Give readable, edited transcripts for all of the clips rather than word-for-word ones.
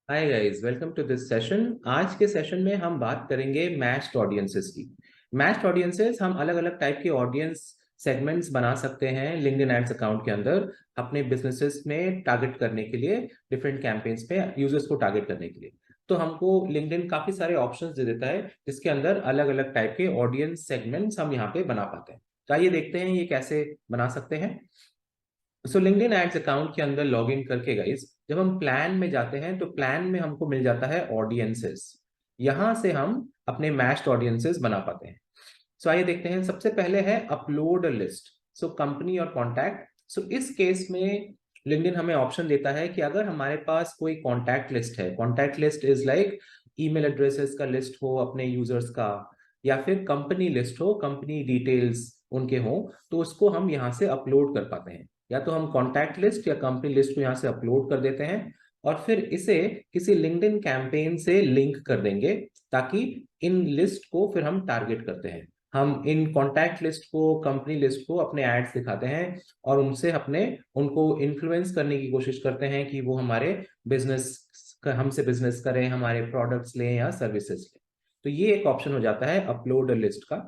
Hi guys, welcome to this session. आज के session में हम बात करेंगे मैच्ड ऑडियंसेस की। मैच्ड ऑडियंसेस, हम अलग अलग टाइप के ऑडियंस सेगमेंट्स बना सकते हैं लिंक्डइन एड्स अकाउंट के अंदर अपने बिजनेसेस में टारगेट करने के लिए, डिफरेंट कैंपेन्स पे यूजर्स को टारगेट करने के लिए। तो हमको लिंक्डइन काफी सारे ऑप्शंस दे देता है जिसके अंदर अलग अलग टाइप के ऑडियंस सेगमेंट्स हम यहाँ पे बना पाते हैं। तो आइए देखते हैं ये कैसे बना सकते हैं। सो लिंक्डइन एड्स अकाउंट के अंदर लॉग इन करके गाइस, जब हम प्लान में जाते हैं तो प्लान में हमको मिल जाता है ऑडियंसेस। यहां से हम अपने मैच्ड ऑडियंसेस बना पाते हैं। सो आइए देखते हैं। सबसे पहले है अपलोड लिस्ट। सो कंपनी और कॉन्टैक्ट। सो इस केस में लिंक्डइन हमें ऑप्शन देता है कि अगर हमारे पास कोई कॉन्टैक्ट लिस्ट है, contact list is like email addresses का लिस्ट हो अपने यूजर्स का, या फिर कंपनी लिस्ट हो, कंपनी डिटेल्स उनके हो, तो उसको हम यहाँ से अपलोड कर पाते हैं। या तो हम कॉन्टैक्ट लिस्ट या कंपनी लिस्ट को यहाँ से अपलोड कर देते हैं और फिर इसे किसी लिंक्डइन कैंपेन से लिंक कर देंगे, ताकि इन लिस्ट को फिर हम टारगेट करते हैं। हम इन कॉन्टैक्ट लिस्ट को, कंपनी लिस्ट को अपने एड्स दिखाते हैं और उनसे अपने उनको इन्फ्लुएंस करने की कोशिश करते हैं कि वो हमारे बिजनेस हमसे बिजनेस करें, हमारे प्रोडक्ट्स लें या सर्विसेज लें। तो ये एक ऑप्शन हो जाता है अपलोड लिस्ट का।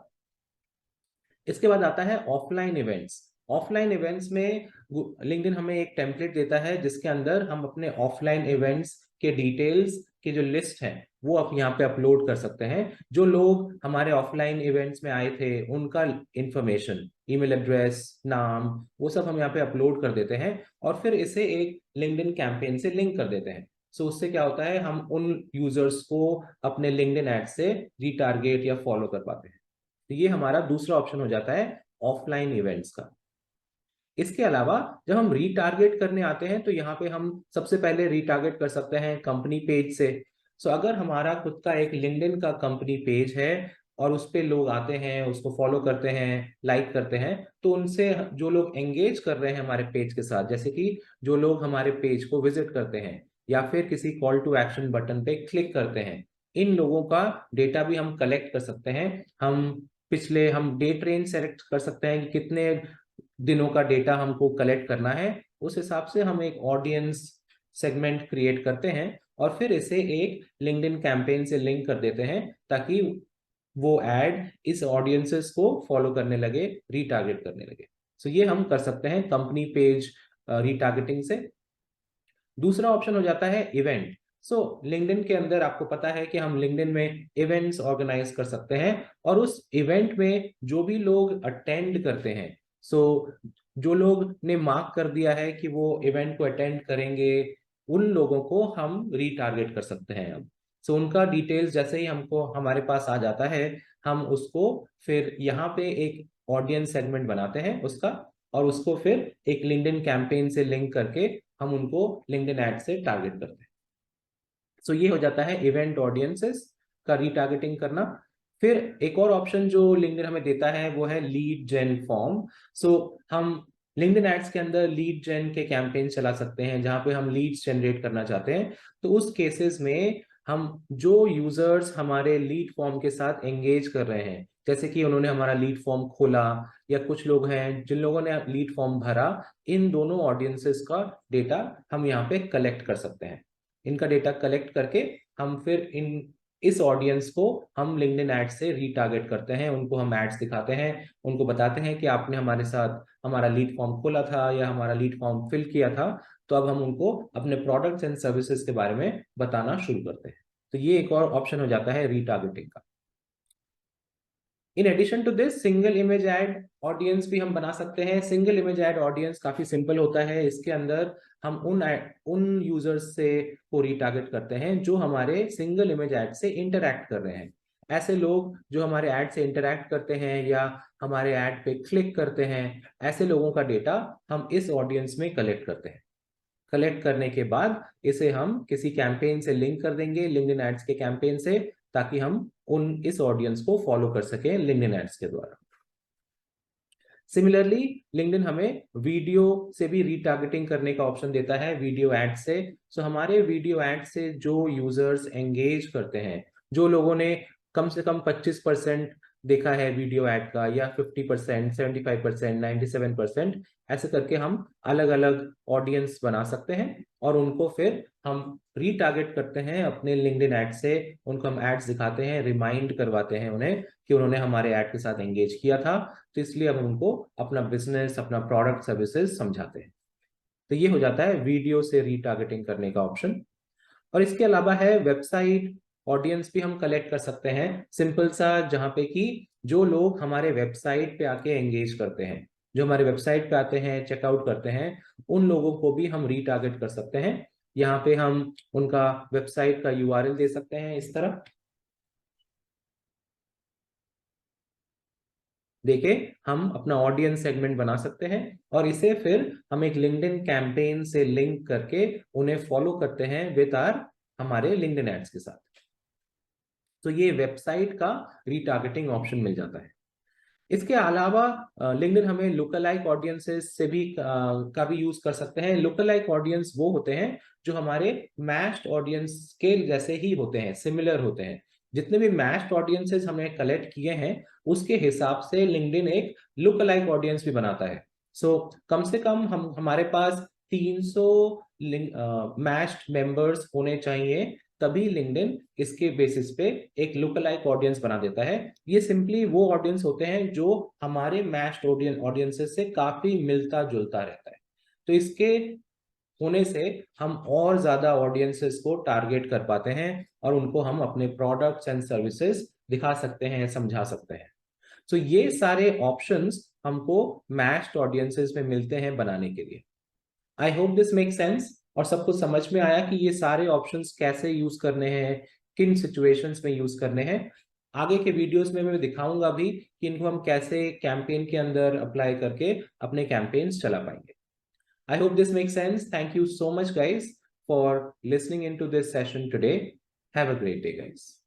इसके बाद आता है ऑफलाइन इवेंट्स। ऑफलाइन इवेंट्स में लिंक्डइन हमें एक टेम्पलेट देता है जिसके अंदर हम अपने ऑफलाइन इवेंट्स के डिटेल्स की जो लिस्ट है वो आप यहाँ पे अपलोड कर सकते हैं। जो लोग हमारे ऑफलाइन इवेंट्स में आए थे उनका इंफॉर्मेशन, ईमेल एड्रेस, नाम, वो सब हम यहाँ पे अपलोड कर देते हैं और फिर इसे एक लिंक्डइन कैंपेन से लिंक कर देते हैं। सो उससे क्या होता है, हम उन यूजर्स को अपने लिंक्डइन एड से रीटारगेट या फॉलो कर पाते हैं। तो ये हमारा दूसरा ऑप्शन हो जाता है ऑफलाइन इवेंट्स का। इसके अलावा जब हम रीटारगेट करने आते हैं तो यहाँ पे हम सबसे पहले रीटारगेट कर सकते हैं कंपनी पेज से। सो अगर हमारा खुद का एक लिंक्डइन का कंपनी पेज है और उस पे लोग आते हैं, उसको फॉलो करते हैं, लाइक करते हैं, तो उनसे जो लोग एंगेज कर रहे हैं हमारे पेज के साथ, जैसे कि जो लोग हमारे पेज को विजिट करते हैं या फिर किसी कॉल टू एक्शन बटन पे क्लिक करते हैं, इन लोगों का डेटा भी हम कलेक्ट कर सकते हैं। हम डेट रेंज सेलेक्ट कर सकते हैं कि कितने दिनों का डेटा हमको कलेक्ट करना है। उस हिसाब से हम एक ऑडियंस सेगमेंट क्रिएट करते हैं और फिर इसे एक लिंक्डइन कैंपेन से लिंक कर देते हैं, ताकि वो एड इस ऑडियंसेस को फॉलो करने लगे, रीटारगेट करने लगे। सो ये हम कर सकते हैं कंपनी पेज रीटारगेटिंग से। दूसरा ऑप्शन हो जाता है इवेंट। सो लिंक्डइन के अंदर आपको पता है कि हम लिंक्डइन में इवेंट्स ऑर्गेनाइज कर सकते हैं और उस इवेंट में जो भी लोग अटेंड करते हैं, सो जो लोग ने मार्क कर दिया है कि वो इवेंट को अटेंड करेंगे, उन लोगों को हम रीटारगेट कर सकते हैं अब। सो उनका डिटेल्स जैसे ही हमको हमारे पास आ जाता है, हम उसको फिर यहाँ पे एक ऑडियंस सेगमेंट बनाते हैं उसका, और उसको फिर एक लिंक्डइन कैंपेन से लिंक करके हम उनको लिंक्डइन एड से टारगेट करते हैं। सो ये हो जाता है इवेंट ऑडियंसेस का रीटारगेटिंग करना। फिर एक और ऑप्शन जो लिंक्डइन हमें देता है वो है लीड जेन फॉर्म। सो हम लिंक्डइन एड्स के अंदर लीड जेन के कैंपेन चला सकते हैं जहां पे हम लीड्स जनरेट करना चाहते हैं। तो उस केसेस में हम जो यूजर्स हमारे लीड फॉर्म के साथ एंगेज कर रहे हैं, जैसे कि उन्होंने हमारा लीड फॉर्म खोला या कुछ लोग हैं जिन लोगों ने लीड फॉर्म भरा, इन दोनों ऑडियंसेस का डेटा हम यहाँ पे कलेक्ट कर सकते हैं। इनका डेटा कलेक्ट करके हम फिर इस ऑडियंस को हम लिंक्डइन एड्स से रीटारगेट करते हैं, उनको हम एड्स दिखाते हैं, उनको बताते हैं कि आपने हमारे साथ हमारा लीड फॉर्म खोला था या हमारा लीड फॉर्म फिल किया था, तो अब हम उनको अपने प्रोडक्ट्स एंड सर्विसेज के बारे में बताना शुरू करते हैं। तो ये एक और ऑप्शन हो जाता है रीटारगेटिंग का। In addition to this, single image ad audience भी हम बना सकते हैं। सिंगल इमेज एड ऑडियंस काफी सिंपल होता है। इसके अंदर हम उन यूजर्स से को रीटारगेट करते हैं जो हमारे सिंगल इमेज एड से इंटरैक्ट कर रहे हैं। ऐसे लोग जो हमारे एड से इंटरैक्ट करते हैं या हमारे एड पे क्लिक करते हैं, ऐसे लोगों का डेटा हम इस ऑडियंस में कलेक्ट करते हैं। कलेक्ट करने के बाद इसे हम किसी कैंपेन से लिंक कर देंगे, लिंक्डइन एड्स के कैंपेन से, ताकि हम इस ऑडियंस को फॉलो कर सकें लिंक्डइन एड्स के द्वारा। सिमिलरली लिंक्डइन हमें वीडियो से भी रीटारगेटिंग करने का ऑप्शन देता है, वीडियो एड से। सो हमारे वीडियो एड से जो यूजर्स एंगेज करते हैं, जो लोगों ने कम से कम 25% देखा है वीडियो ऐड का, या 50%, 75%, 97%, ऐसे करके हम अलग अलग ऑडियंस बना सकते हैं और उनको फिर हम रीटारगेट करते हैं अपने लिंक्डइन ऐड से। उनको हम एड्स दिखाते हैं, रिमाइंड करवाते हैं उन्हें कि उन्होंने हमारे ऐड के साथ एंगेज किया था, तो इसलिए हम उनको अपना बिजनेस, अपना प्रोडक्ट, सर्विसेज समझाते हैं। तो ये हो जाता है वीडियो से रीटारगेटिंग करने का ऑप्शन। और इसके अलावा है वेबसाइट ऑडियंस भी हम कलेक्ट कर सकते हैं, सिंपल सा, जहां पे कि जो लोग हमारे वेबसाइट पे आके एंगेज करते हैं, जो हमारे वेबसाइट पे आते हैं, चेकआउट करते हैं, उन लोगों को भी हम रीटारगेट कर सकते हैं। यहाँ पे हम उनका वेबसाइट का यूआरएल दे सकते हैं इस तरह। देखिए, हम अपना ऑडियंस सेगमेंट बना सकते हैं और इसे फिर हम एक लिंक्डइन कैंपेन से लिंक करके उन्हें फॉलो करते हैं विद आर हमारे लिंक्डइन एड्स के साथ। तो ये वेबसाइट का रीटारगेटिंग ऑप्शन मिल जाता है। इसके अलावा लिंक्डइन हमें लुकलाइक ऑडियंसेस से भी का भी यूज कर सकते हैं। लुकलाइक ऑडियंस वो होते हैं जो हमारे मैच्ड ऑडियंस के जैसे ही होते हैं, सिमिलर होते हैं। जितने भी मैच्ड ऑडियंसेस हमने कलेक्ट किए हैं उसके हिसाब से लिंक्डइन एक लुकलाइक ऑडियंस भी बनाता है। सो कम से कम हम हमारे पास 300 मैच्ड मेंबर्स होने चाहिए, तभी लिंक्डइन इसके बेसिस पे एक लुकलाइक ऑडियंस बना देता है। ये सिंपली वो ऑडियंस होते हैं जो हमारे मैच्ड ऑडियंसेस से काफी मिलता जुलता रहता है। तो इसके होने से हम और ज्यादा ऑडियंसेस को टारगेट कर पाते हैं और उनको हम अपने प्रोडक्ट्स एंड सर्विसेज दिखा सकते हैं, समझा सकते हैं। तो ये सारे ऑप्शंस हमको मैच्ड ऑडियंसेस में मिलते हैं बनाने के लिए। I hope this make sense और सबको समझ में आया कि ये सारे ऑप्शंस कैसे यूज करने हैं, किन सिचुएशंस में यूज करने हैं। आगे के वीडियोस में मैं दिखाऊंगा भी कि इनको हम कैसे कैंपेन के अंदर अप्लाई करके अपने कैंपेन्स चला पाएंगे। I hope this make sense. Thank you so much guys for listening into this session today. Have a great day guys.